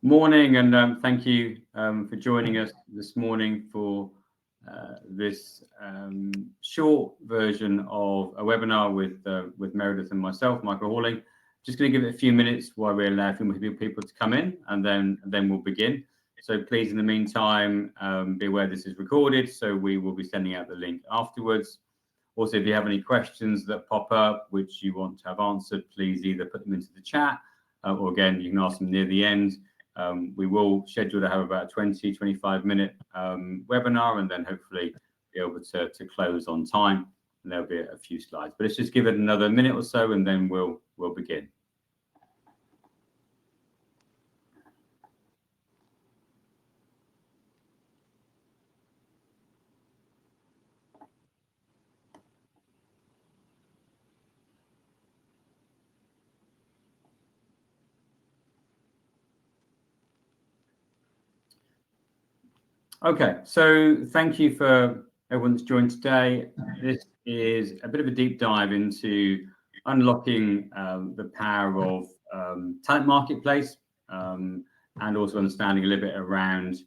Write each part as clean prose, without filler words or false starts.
Morning, and thank you for joining us this morning for this short version of a webinar with Meredith and myself, Michael Halling. Just going to give it a few minutes while we allow a few more people to come in, and then we'll begin. So please, in the meantime, be aware this is recorded, so we will be sending out the link afterwards. Also, if you have any questions that pop up which you want to have answered, please either put them into the chat, or again, you can ask them near the end. We will schedule to have about a 20-25 minute webinar, and then hopefully be able to close on time. And there'll be a few slides, but let's just give it another minute or so, and then we'll begin. Okay, so thank you for everyone that's joined today. This is a bit of a deep dive into unlocking the power of talent marketplace, and also understanding a little bit around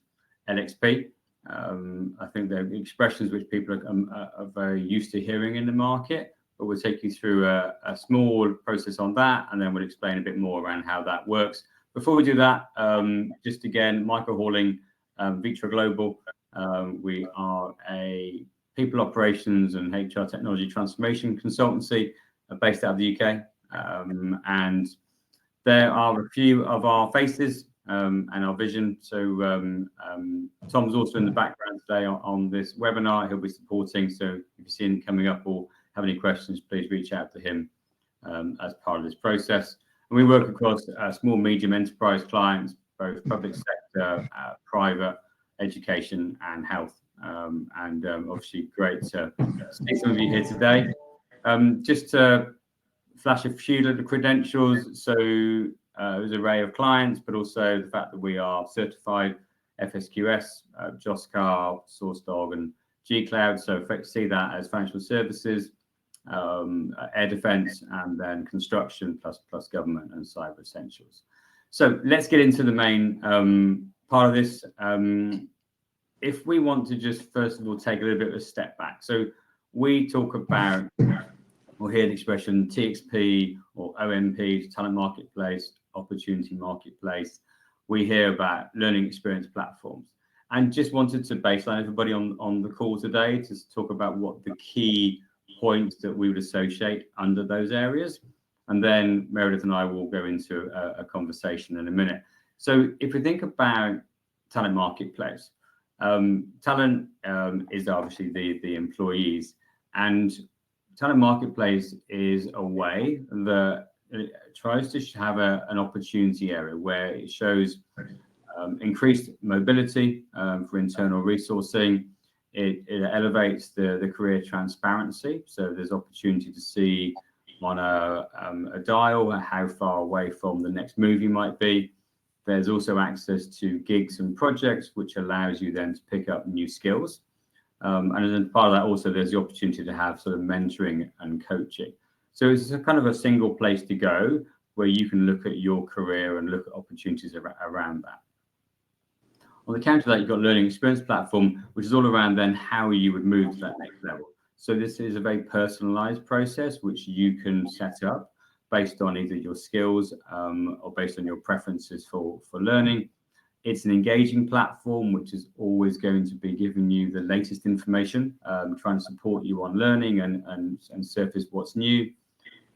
LXP. I think they're expressions which people are very used to hearing in the market, but we'll take you through a small process on that, and then we'll explain a bit more around how that works. Before we do that, just again, Michael Halling, Vitra Global. We are a people operations and HR technology transformation consultancy based out of the UK. And there are a few of our faces and our vision. So Tom's also in the background today on this webinar. He'll be supporting. So if you see him coming up or have any questions, please reach out to him as part of this process. And we work across small, medium enterprise clients, both public sector, private, education, and health. And obviously, great to see some of you here today. Just to flash a few little credentials. So there's an array of clients, but also the fact that we are certified FSQS, JOSCAR, SourceDog, and G-Cloud. So see that as financial services, air defense, and then construction plus government and cyber essentials. So let's get into the main part of this. If we want to just first of all take a little bit of a step back. So we talk about or hear the expression TXP or OMP, talent marketplace, opportunity marketplace. We hear about learning experience platforms, and just wanted to baseline everybody on the call today to talk about what the key points that we would associate under those areas. And then Meredith and I will go into a conversation in a minute. So if we think about talent marketplace, talent is obviously the employees, and talent marketplace is a way that tries to have an opportunity area where it shows increased mobility for internal resourcing. It elevates the career transparency. So there's opportunity to see on a dial how far away from the next move you might be. There's also access to gigs and projects, which allows you then to pick up new skills. And as part of that, also there's the opportunity to have sort of mentoring and coaching. So it's a kind of a single place to go where you can look at your career and look at opportunities around that. On the counter of that, you've got learning experience platform, which is all around then how you would move to that next level. So this is a very personalized process which you can set up based on either your skills or based on your preferences for learning. It's an engaging platform which is always going to be giving you the latest information, trying to support you on learning and surface what's new.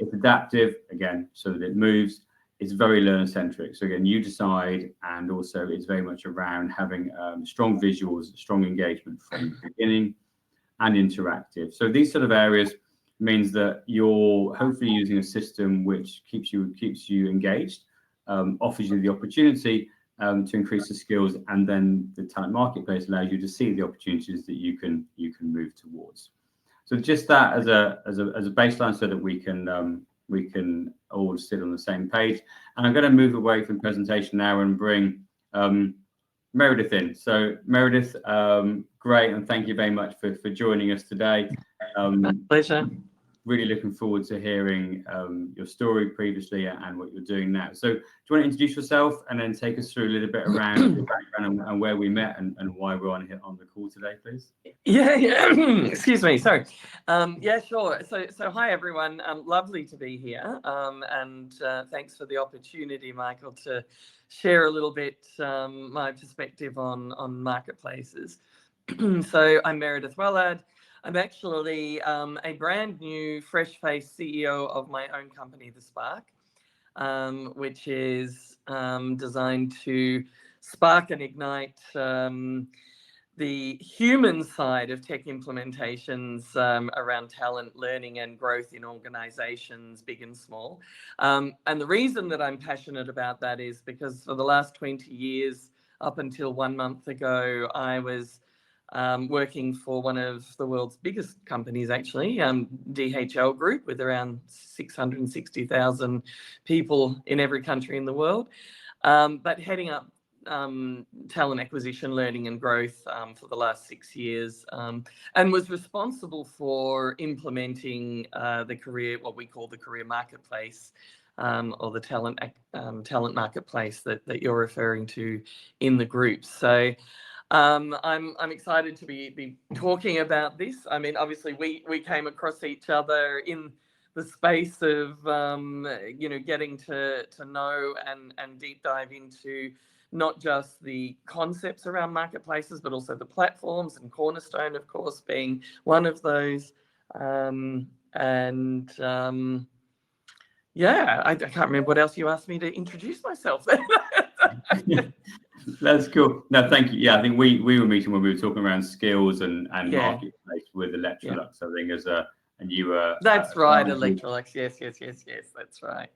It's adaptive, again, so that it moves. It's very learner-centric. So again, you decide, and also it's very much around having strong visuals, strong engagement from the beginning, and interactive. So these sort of areas means that you're hopefully using a system which keeps you engaged, offers you the opportunity to increase the skills, and then the talent marketplace allows you to see the opportunities that you can move towards. So just that as a baseline, so that we can all sit on the same page. And I'm going to move away from presentation now and bring Meredith in. So Meredith, great, and thank you very much for joining us today. Pleasure. really looking forward to hearing your story previously and what you're doing now. So do you want to introduce yourself and then take us through a little bit around your background and where we met and why we're on the call today, please? Yeah. Excuse me. Sorry. Yeah, sure. So hi everyone. Lovely to be here. And thanks for the opportunity, Michael, to share a little bit my perspective on marketplaces. So I'm Meredith Wellard. I'm actually a brand new, fresh-faced CEO of my own company, The Spark, which is designed to spark and ignite the human side of tech implementations around talent, learning, and growth in organizations, big and small. And the reason that I'm passionate about that is because for the last 20 years, up until 1 month ago, I was working for one of the world's biggest companies, actually, DHL Group, with around 660,000 people in every country in the world, but heading up talent acquisition, learning and growth for the last 6 years, and was responsible for implementing what we call the career marketplace, or the talent marketplace that you're referring to in the group. So I'm excited to be talking about this. I mean, obviously we came across each other in the space of getting to know and deep dive into not just the concepts around marketplaces, but also the platforms, and Cornerstone, of course, being one of those. Yeah, I can't remember what else you asked me to introduce myself. That's cool. No, thank you. Yeah, I think we were meeting when we were talking around skills and marketplace with Electrolux. I think and you were. That's right, Electrolux. Yes, that's right.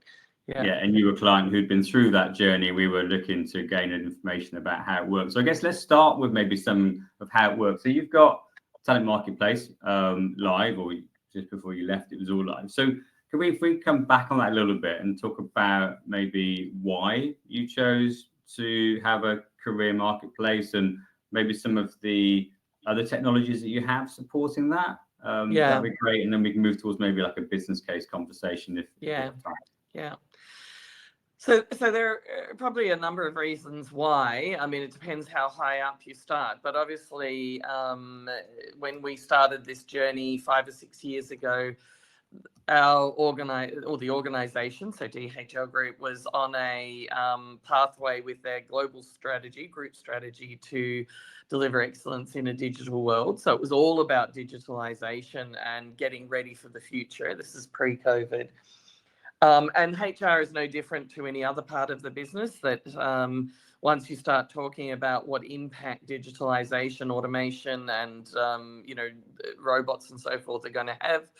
Yeah, and you were a client who'd been through that journey. We were looking to gain information about how it works. So I guess let's start with maybe some of how it works. So you've got Talent Marketplace live, or just before you left, it was all live. So if we come back on that a little bit and talk about maybe why you chose to have a career marketplace and maybe some of the other technologies that you have supporting that. That'd be great. And then we can move towards maybe like a business case conversation if you have time. Yeah. So there are probably a number of reasons why. I mean, it depends how high up you start. But obviously, when we started this journey 5 or 6 years ago, the organization, so DHL Group, was on a pathway with their global group strategy to deliver excellence in a digital world. So it was all about digitalization and getting ready for the future. This is pre-COVID. And HR is no different to any other part of the business, that once you start talking about what impact digitalization, automation, and robots and so forth are going to have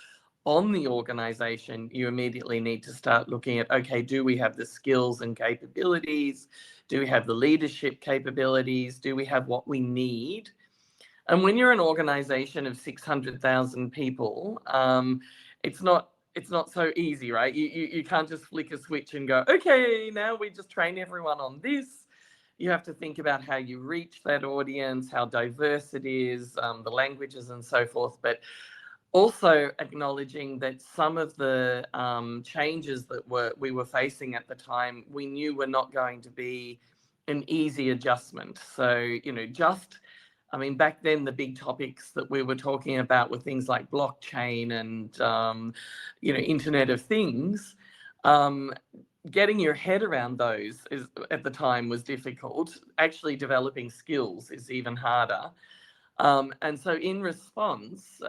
on the organization, you immediately need to start looking at, okay, do we have the skills and capabilities? Do we have the leadership capabilities? Do we have what we need? And when you're an organization of 600,000 people, it's not so easy, right? You can't just flick a switch and go, okay, now we just train everyone on this. You have to think about how you reach that audience, how diverse it is, the languages and so forth. But also acknowledging that some of the changes that we were facing at the time, we knew were not going to be an easy adjustment. So, back then the big topics that we were talking about were things like blockchain and, Internet of Things. Getting your head around those at the time was difficult. Actually developing skills is even harder. And so in response,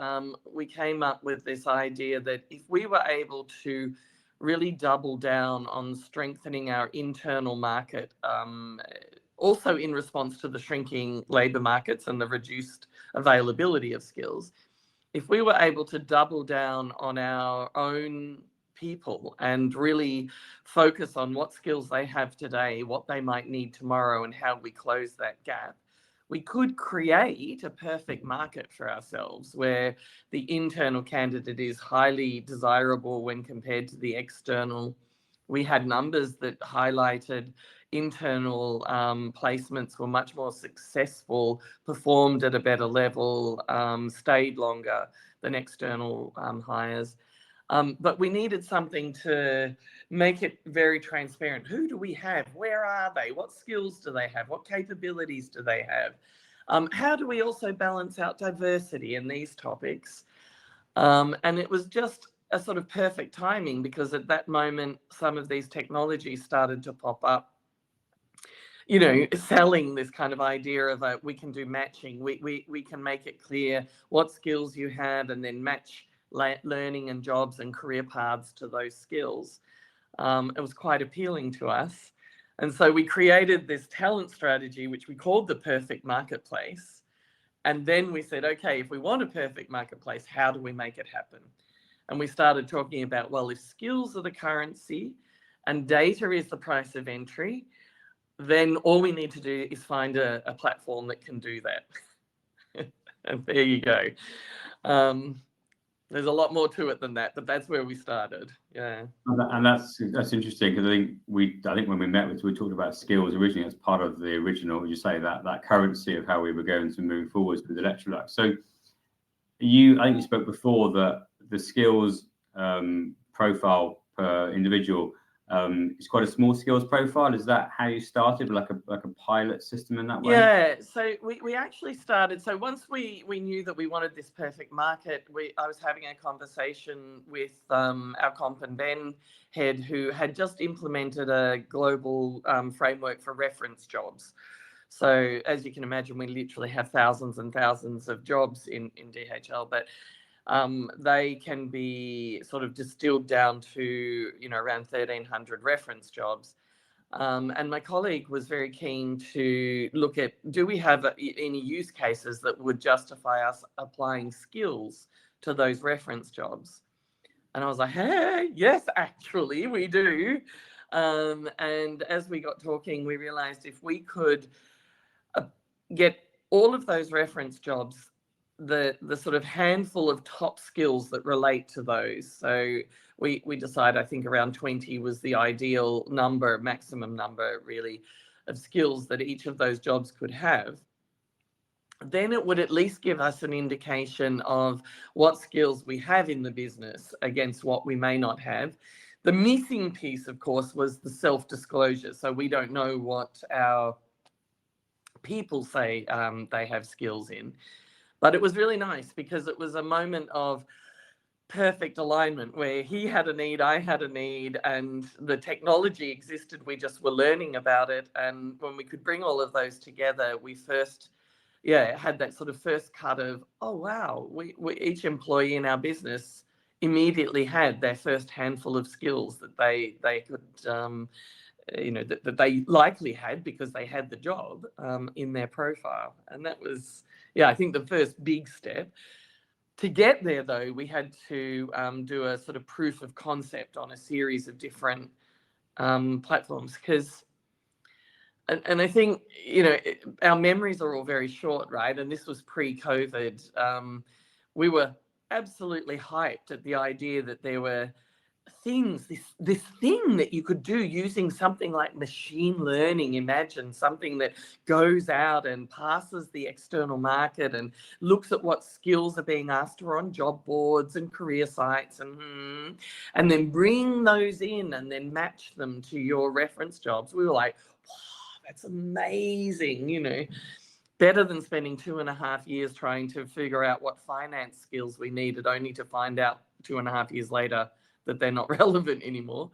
we came up with this idea that if we were able to really double down on strengthening our internal market, also in response to the shrinking labour markets and the reduced availability of skills, if we were able to double down on our own people and really focus on what skills they have today, what they might need tomorrow, and how we close that gap, we could create a perfect market for ourselves where the internal candidate is highly desirable when compared to the external. We had numbers that highlighted internal placements were much more successful, performed at a better level, stayed longer than external hires. But we needed something to make it very transparent. Who do we have? Where are they? What skills do they have? What capabilities do they have? How do we also balance out diversity in these topics? And it was just a sort of perfect timing, because at that moment, some of these technologies started to pop up, you know, selling this kind of idea of we can do matching. We can make it clear what skills you have and then match learning and jobs and career paths to those skills. It was quite appealing to us. And so we created this talent strategy, which we called the perfect marketplace. And then we said, okay, if we want a perfect marketplace, how do we make it happen? And we started talking about, well, if skills are the currency and data is the price of entry, then all we need to do is find a platform that can do that. And there you go. There's a lot more to it than that, but that's where we started. Yeah. And that's interesting, because I think when we met with, we talked about skills originally as part of the original, you say that currency of how we were going to move forwards with Electrolux. So I think you spoke before that the skills profile per individual is quite a small skills profile. Is that how you started, like a pilot system in that way? Yeah, so we actually started, so once we knew that we wanted this perfect market, I was having a conversation with our Comp and Ben head, who had just implemented a global framework for reference jobs. So as you can imagine, we literally have thousands and thousands of jobs in DHL, but they can be sort of distilled down to, you know, around 1,300 reference jobs. And my colleague was very keen to look at, do we have any use cases that would justify us applying skills to those reference jobs? And I was like, hey, yes, actually, we do. And as we got talking, we realized if we could get all of those reference jobs, the sort of handful of top skills that relate to those. So we decided, I think around 20 was the ideal number, maximum number really, of skills that each of those jobs could have. Then it would at least give us an indication of what skills we have in the business against what we may not have. The missing piece, of course, was the self-disclosure. So we don't know what our people say they have skills in. But it was really nice, because it was a moment of perfect alignment where he had a need, I had a need, and the technology existed. We just were learning about it. And when we could bring all of those together, we first, had that sort of first cut of, oh, wow, we each employee in our business immediately had their first handful of skills that they could, that they likely had because they had the job in their profile. And that was, I think the first big step. To get there, though, we had to do a sort of proof of concept on a series of different platforms, because, and I think, our memories are all very short, right? And this was pre-COVID. We were absolutely hyped at the idea that there were things, this thing that you could do using something like machine learning. Imagine something that goes out and passes the external market and looks at what skills are being asked for on job boards and career sites, and then bring those in and then match them to your reference jobs. We were like, wow, that's amazing, better than spending 2.5 years trying to figure out what finance skills we needed, only to find out 2.5 years later that they're not relevant anymore.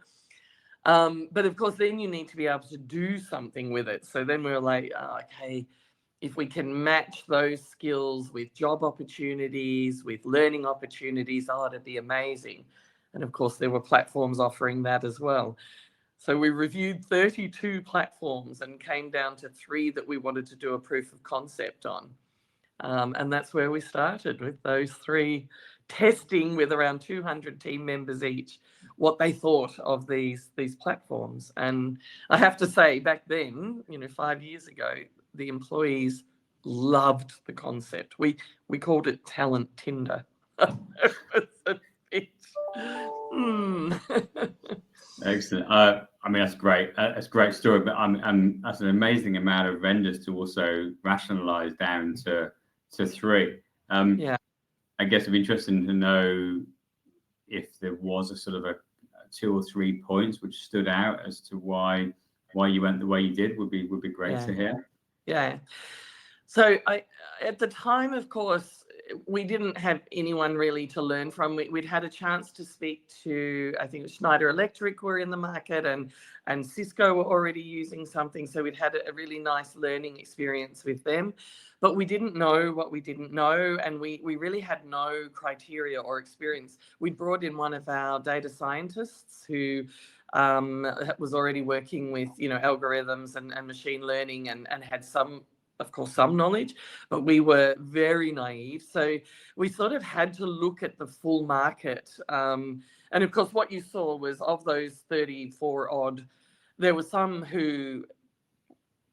But of course, then you need to be able to do something with it. So then we were like, okay, if we can match those skills with job opportunities, with learning opportunities, it'd be amazing. And of course, there were platforms offering that as well. So we reviewed 32 platforms and came down to 3 that we wanted to do a proof of concept on. And that's where we started, with those 3, testing with around 200 team members each what they thought of these platforms. And I have to say, back then, 5 years ago, the employees loved the concept. We called it Talent Tinder. It was a bit, Excellent. I mean, that's great. That's a great story, but that's an amazing amount of vendors to also rationalize down to 3. I guess it'd be interesting to know, if there was a sort of a 2 or 3 points which stood out as to why you went the way you did, would be great to hear. Yeah. So at the time, of course, we didn't have anyone really to learn from. We'd had a chance to speak to, I think Schneider Electric were in the market, and Cisco were already using something. So we'd had a really nice learning experience with them, but we didn't know what we didn't know. And we really had no criteria or experience. We'd brought in one of our data scientists who was already working with, algorithms and machine learning, and had some knowledge, but we were very naive. So we sort of had to look at the full market. And of course, what you saw was, of those 34 odd, there were some who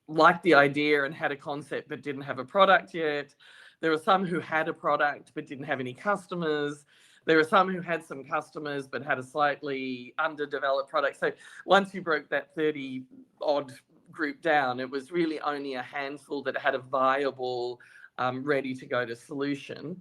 liked the idea and had a concept but didn't have a product yet. There were some who had a product but didn't have any customers. There were some who had some customers but had a slightly underdeveloped product. So once you broke that 30 odd group down, it was really only a handful that had a viable, ready to go to solution.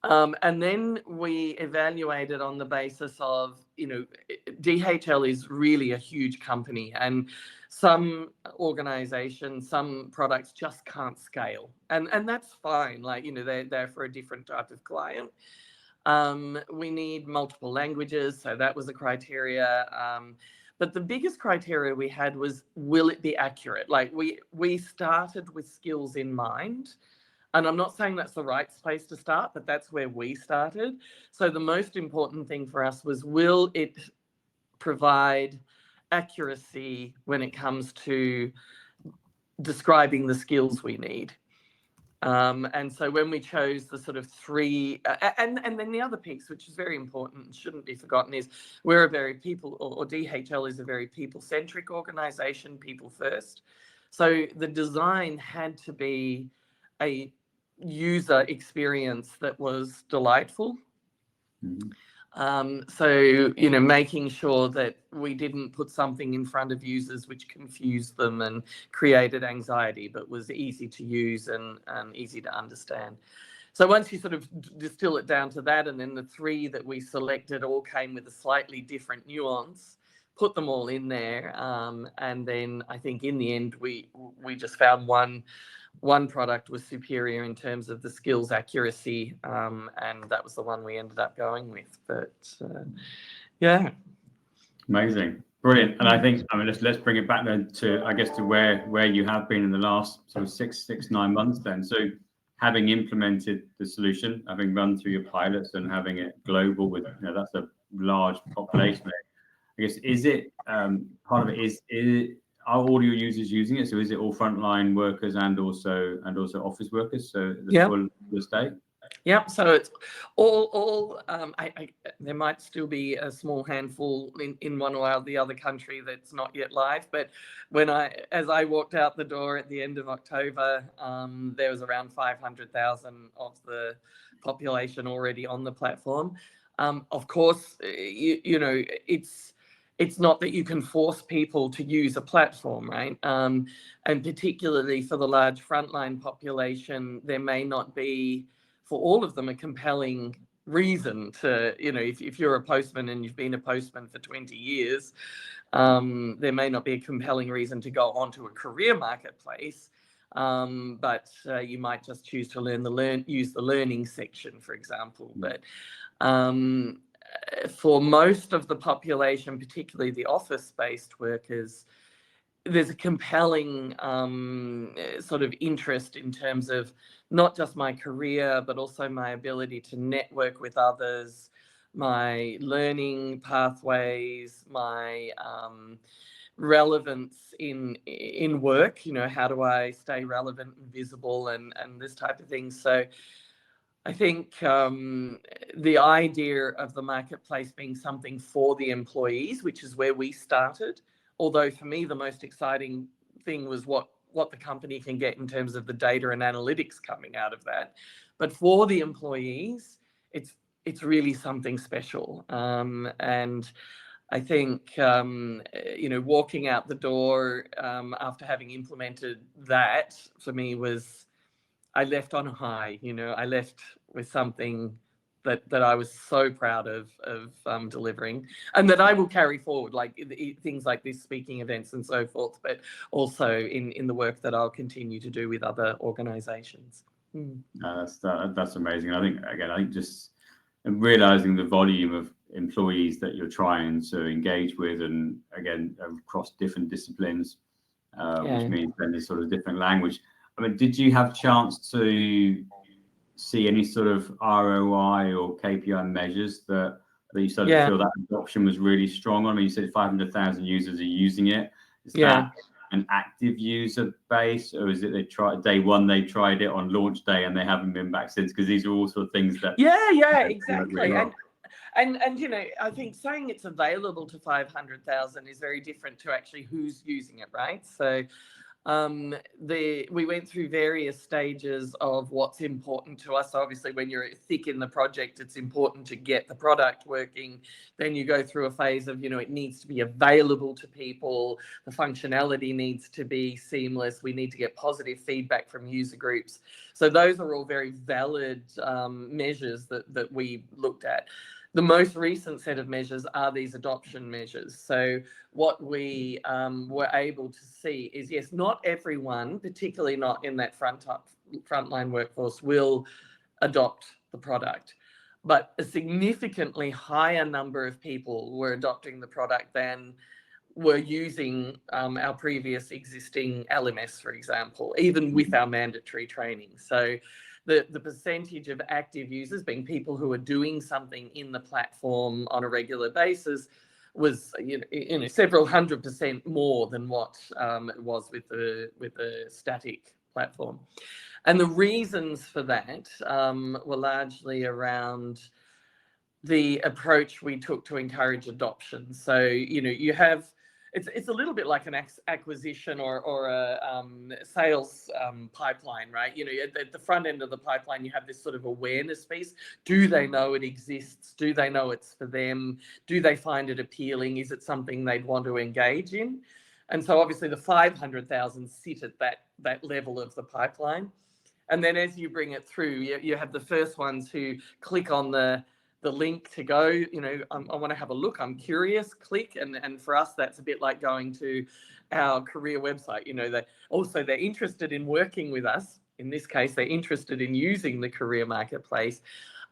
And then we evaluated on the basis of, DHL is really a huge company, and some organizations, some products just can't scale. And that's fine. Like, they're for a different type of client. We need multiple languages. So that was a criteria. But the biggest criteria we had was, will it be accurate? Like, we started with skills in mind. And I'm not saying that's the right place to start, but that's where we started. So the most important thing for us was, will it provide accuracy when it comes to describing the skills we need? And so when we chose the sort of 3, and then the other piece, which is very important and shouldn't be forgotten, is we're a very or DHL is a very people-centric organization, people first. So the design had to be a user experience that was delightful. Mm-hmm. So, making sure that we didn't put something in front of users which confused them and created anxiety, but was easy to use and easy to understand. So once you sort of distill it down to that, and then the 3 that we selected all came with a slightly different nuance, put them all in there. And then I think in the end, we just found one product was superior in terms of the skills accuracy, and that was the one we ended up going with. But yeah, amazing, brilliant. And I think, let's bring it back then to, I guess, to where you have been in the last sort of 9 months then. So having implemented the solution, having run through your pilots and having it global with, that's a large population. I guess, is it part of it is are all your users using it? So is it all frontline workers and also office workers? So the full estate? Yep. So it's all. There might still be a small handful in one or the other country that's not yet live. But as I walked out the door at the end of October, there was around 500,000 of the population already on the platform. Of course, it's not that you can force people to use a platform, right? And particularly for the large frontline population, there may not be, for all of them, a compelling reason to, if you're a postman and you've been a postman for 20 years, there may not be a compelling reason to go onto a career marketplace. But you might just choose to use the learning section, for example. But for most of the population, particularly the office-based workers, there's a compelling sort of interest in terms of not just my career, but also my ability to network with others, my learning pathways, my relevance in work. How do I stay relevant and visible, and this type of thing. So I think the idea of the marketplace being something for the employees, which is where we started, although for me the most exciting thing was what the company can get in terms of the data and analytics coming out of that. But for the employees, it's really something special. And I think, walking out the door after having implemented that, for me, was, I left on a high. I left with something that I was so proud of delivering, and that I will carry forward, like things like this, speaking events and so forth, but also in the work that I'll continue to do with other organisations. That's amazing. I think just realizing the volume of employees that you're trying to engage with, and again across different disciplines, which means then there's sort of different language. I mean, did you have a chance to see any sort of ROI or KPI measures that you started to feel that adoption was really strong on? I mean, you said 500,000 users are using it. Is that an active user base, or is it they tried day one, they tried it on launch day and they haven't been back since? Because these are all sort of things that exactly. And you know, I think saying it's available to 500,000 is very different to actually who's using it, right? So we went through various stages of what's important to us. Obviously, when you're thick in the project, it's important to get the product working. Then you go through a phase of, you know, it needs to be available to people. The functionality needs to be seamless. We need to get positive feedback from user groups. So those are all very valid measures that we looked at. The most recent set of measures are these adoption measures. So what we were able to see is, yes, not everyone, particularly not in that frontline workforce, will adopt the product, but a significantly higher number of people were adopting the product than were using our previous existing LMS, for example, even with our mandatory training. So the percentage of active users, being people who are doing something in the platform on a regular basis, was several 100% more than what it was with the static platform. And the reasons for that were largely around the approach we took to encourage adoption. So, you know, you have, it's a little bit like an acquisition or a sales pipeline, right? You know, at the front end of the pipeline, you have this sort of awareness piece. Do they know it exists? Do they know it's for them? Do they find it appealing? Is it something they'd want to engage in? And so obviously the 500,000 sit at that level of the pipeline. And then as you bring it through, you have the first ones who click on the link to go, you know, I want to have a look, I'm curious, click. And for us, that's a bit like going to our career website. You know, they're interested in working with us. In this case, they're interested in using the career marketplace.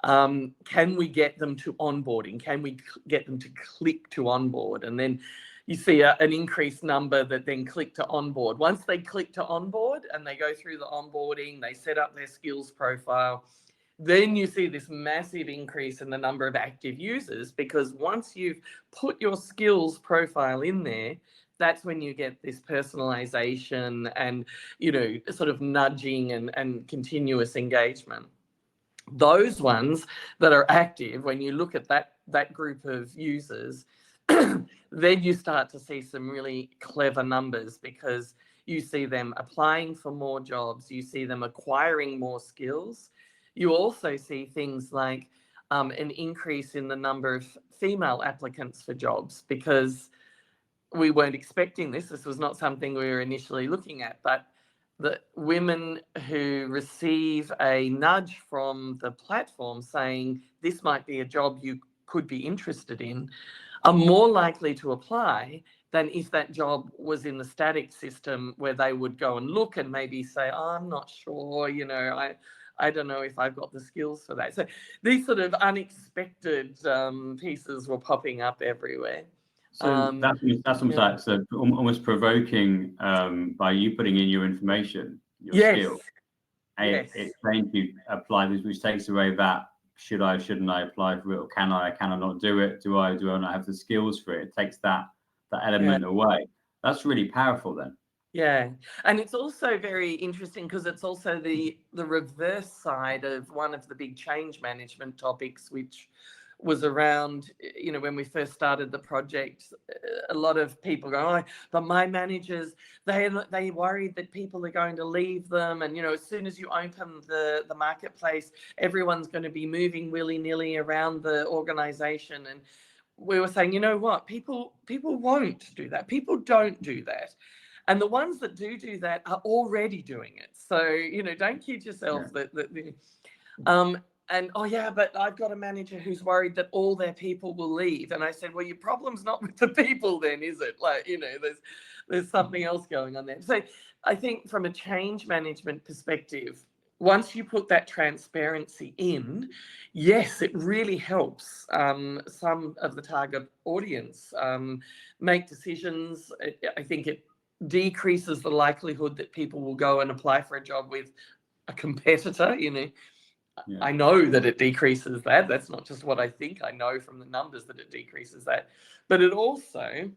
Can we get them to onboarding? Can we get them to click to onboard? And then you see an increased number that then click to onboard. Once they click to onboard and they go through the onboarding, they set up their skills profile, then you see this massive increase in the number of active users, because once you've put your skills profile in there, that's when you get this personalization and, you know, sort of nudging and continuous engagement. Those ones that are active, when you look at that group of users, then you start to see some really clever numbers, because you see them applying for more jobs, you see them acquiring more skills. You also see things like an increase in the number of female applicants for jobs, because we weren't expecting this. This was not something we were initially looking at, but the women who receive a nudge from the platform saying this might be a job you could be interested in are more likely to apply than if that job was in the static system, where they would go and look and maybe say, oh, I'm not sure, you know, I don't know if I've got the skills for that. So these sort of unexpected pieces were popping up everywhere. So that's almost like almost provoking by you putting in your information, your skill. It's saying to apply this, which takes away that should I, shouldn't I apply for it, or can I not do it? Do I not have the skills for it? It takes that element away. That's really powerful then. Yeah, and it's also very interesting because it's also the reverse side of one of the big change management topics, which was around, you know, when we first started the project, a lot of people go, oh, but my managers, they worried that people are going to leave them. And, you know, as soon as you open the marketplace, everyone's going to be moving willy-nilly around the organization. And we were saying, you know what, people won't do that. People don't do that. And the ones that do that are already doing it. So, you know, don't kid yourself that And oh yeah, but I've got a manager who's worried that all their people will leave. And I said, well, your problem's not with the people then, is it? Like, there's something else going on there. So I think from a change management perspective, once you put that transparency in, yes, it really helps some of the target audience make decisions. I think it decreases the likelihood that people will go and apply for a job with a competitor. Yeah. I know that it decreases that. That's not just what I think. I know from the numbers that it decreases that. But it also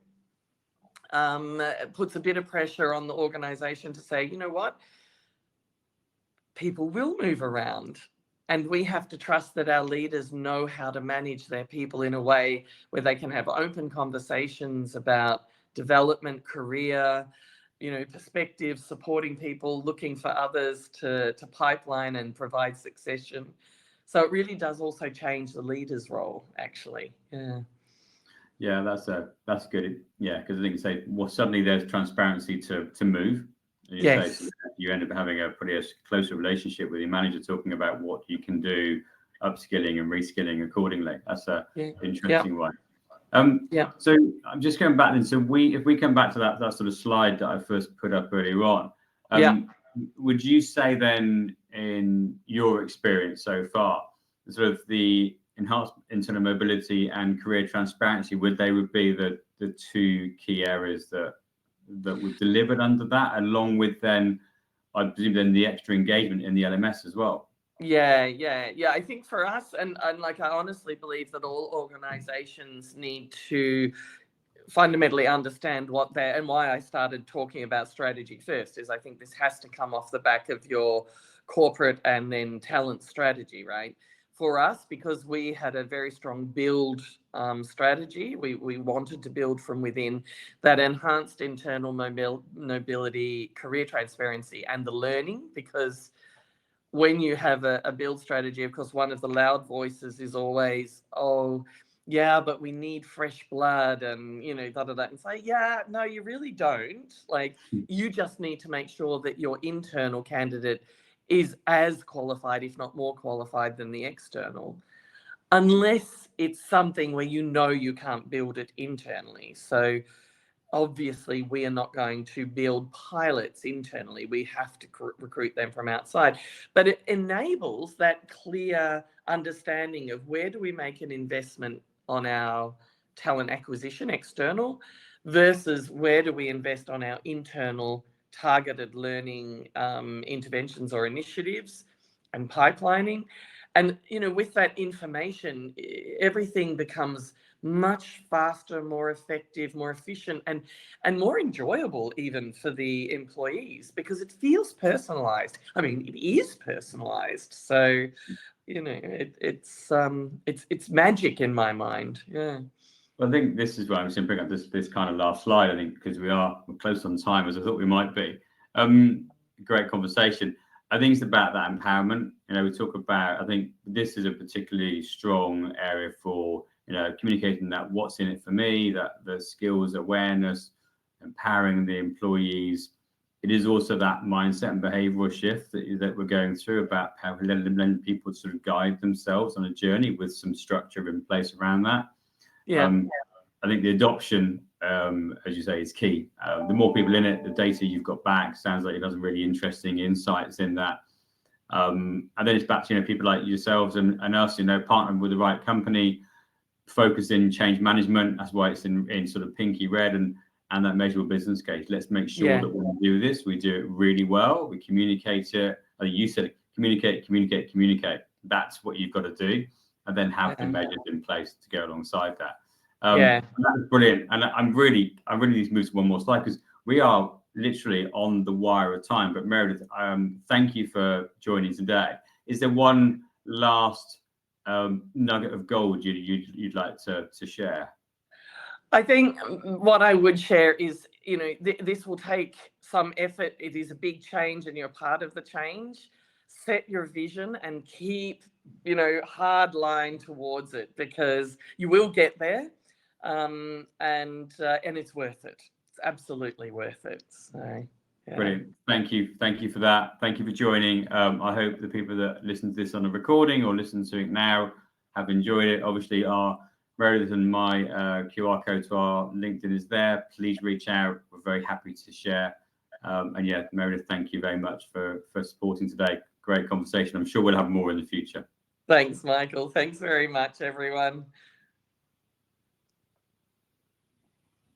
puts a bit of pressure on the organisation to say, you know what? People will move around. And we have to trust that our leaders know how to manage their people in a way where they can have open conversations about development, career, perspectives, supporting people, looking for others to pipeline and provide succession. So it really does also change the leader's role, actually. Yeah. Yeah, that's good. Yeah, because I think you say, well, suddenly there's transparency to move. And you say, so you end up having a pretty closer relationship with your manager, talking about what you can do, upskilling and reskilling accordingly. That's a interesting one. So I'm just going back then. So if we come back to that sort of slide that I first put up earlier on, would you say then, in your experience so far, sort of the enhanced internal mobility and career transparency, would be the two key areas that were delivered under that, along with then, I presume, then the extra engagement in the LMS as well? Yeah. I think for us, and like, I honestly believe that all organizations need to fundamentally understand what they're, and why I started talking about strategy first is I think this has to come off the back of your corporate and then talent strategy, right? For us, because we had a very strong build strategy, we wanted to build from within, that enhanced internal mobility, career transparency, and the learning. Because when you have a build strategy, of course, one of the loud voices is always, oh, yeah, but we need fresh blood, and and say, yeah, no, you really don't. Like, you just need to make sure that your internal candidate is as qualified, if not more qualified, than the external, unless it's something where you can't build it internally. So obviously we are not going to build pilots internally. We have to recruit them from outside. But it enables that clear understanding of where do we make an investment on our talent acquisition external versus where do we invest on our internal targeted learning interventions or initiatives and pipelining. And with that information, everything becomes much faster, more effective, more efficient, and more enjoyable even for the employees, because it feels personalized. I mean, it is personalized. So, it's magic in my mind. Yeah. Well, I think this is why I'm just going to bring up this kind of last slide, I think, because we're close on time, as I thought we might be. Great conversation. I think it's about that empowerment. We talk about, I think this is a particularly strong area for, communicating that what's in it for me, that the skills, awareness, empowering the employees. It is also that mindset and behavioral shift that we're going through, about how letting people sort of guide themselves on a journey with some structure in place around that. I think the adoption, as you say, is key. The more people in it, the data you've got back sounds like it has really interesting insights in that. And then it's back to people like yourselves and us, partnering with the right company, focus in change management. That's why it's in sort of pinky red, and that measurable business case. Let's make sure that when we do this, we do it really well. We communicate it. I think you said it, communicate. That's what you've got to do, and then have the measures in place to go alongside that. That's brilliant. And I really need to move to one more slide, because we are literally on the wire of time. But Meredith, thank you for joining today. Is there one last nugget of gold you'd like to share? I think what I would share is, this will take some effort. It is a big change, and you're part of the change. Set your vision and keep, hard line towards it, because you will get there, and it's worth it. It's absolutely worth it. So, Yeah. Brilliant. Thank you for that. Thank you for joining. I hope the people that listen to this on a recording or listen to it now have enjoyed it. Obviously, our Meredith and my QR code to our LinkedIn is there. Please reach out. We're very happy to share. And yeah, Meredith, thank you very much for supporting today. Great conversation. I'm sure we'll have more in the future. Thanks, Michael. Thanks very much, everyone.